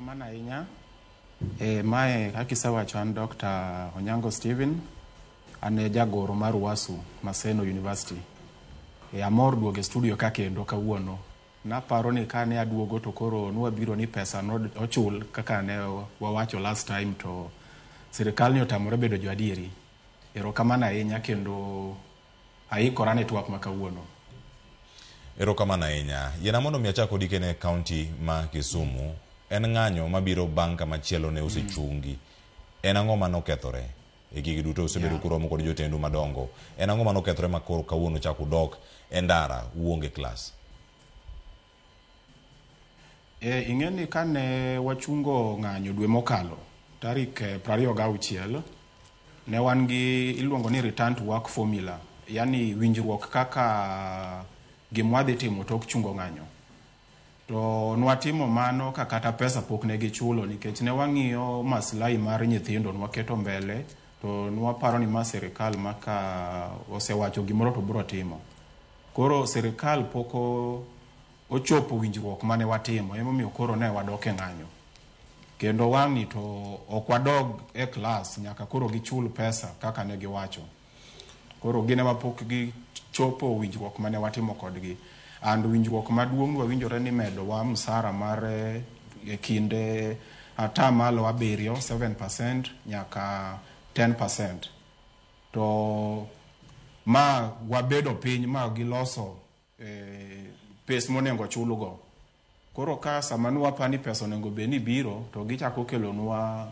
Erokamano ahinya. Mae kakisewacho an Dr. Onyango Stephen, ane jagoro mar Wasu Maseno University. Amor duogo e studio ka kendo kawuono. Naparo ni kane aduogo to koro nwabiro ni pesa no ochul kaka ne wawacho last time to sirikal ni otamore bedo jo adieri. Erokamano ahinya kendo aikora ne twak ma kawuono. Erokamano ahinya. Yena mondo mi achako dikene county ma Kisumu. En ng'anyo mabiro bang' kama chielo ne osechungi. En ang'o manokethore e gigi duto osebedo kuromo kod jotendu madongo. En ang'o manokethore ma koro kawuono chako dok e ndara uonge klas. Ing'eni kane wachungo ng'anyo dwe mokalo tarik 26 ne wan gi iluongo ni return to work formula, yani winjruok kaka gimwadhi timo tok chungo ng'anyo. To nwatimo mano kata pesa pok ne gichulo nikech ne wang'iyo maslahi mar nyithindo nwaketo mbele to nwaparo ni ma sirikal maka osewacho gimoro to biro timo. Koro sirikal poko ochopo winjruok mane watimo, emomiyo koro ne wadok e ng'anyo. Kendo wang'i to ok wadog e klas nyaka koro gichul pesa kaka ne giwacho. Koro gine mapok gichopo winjruok mane watimo kodgi. And winjruok maduong' wawinjore ni medo wa msara mar kinde atamalo 7% nyaka 10%. To ma wabedo piny ma giloso pes monengo chulugo. Koro ka sama nwapani pesa onengo beni biro to gichako kelonwa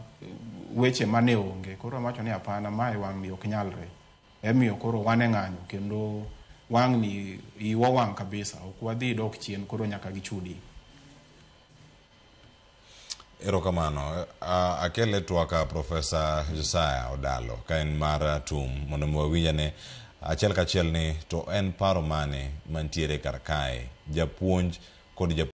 weche mane onge. Koro amacho ni apana mae wang' ok nyalre. Emiyo koro wane ng'anyo kendo wang' ni iwa wang' kabisa ok wadhi dok chien koro nyaka gichudi. Erokamano. Akele twaka Professor Josiah Odalo ka en mar TUM mondo mwawinjane achiel kachiel ni to en paro mane mantiere kar kae japuonj kod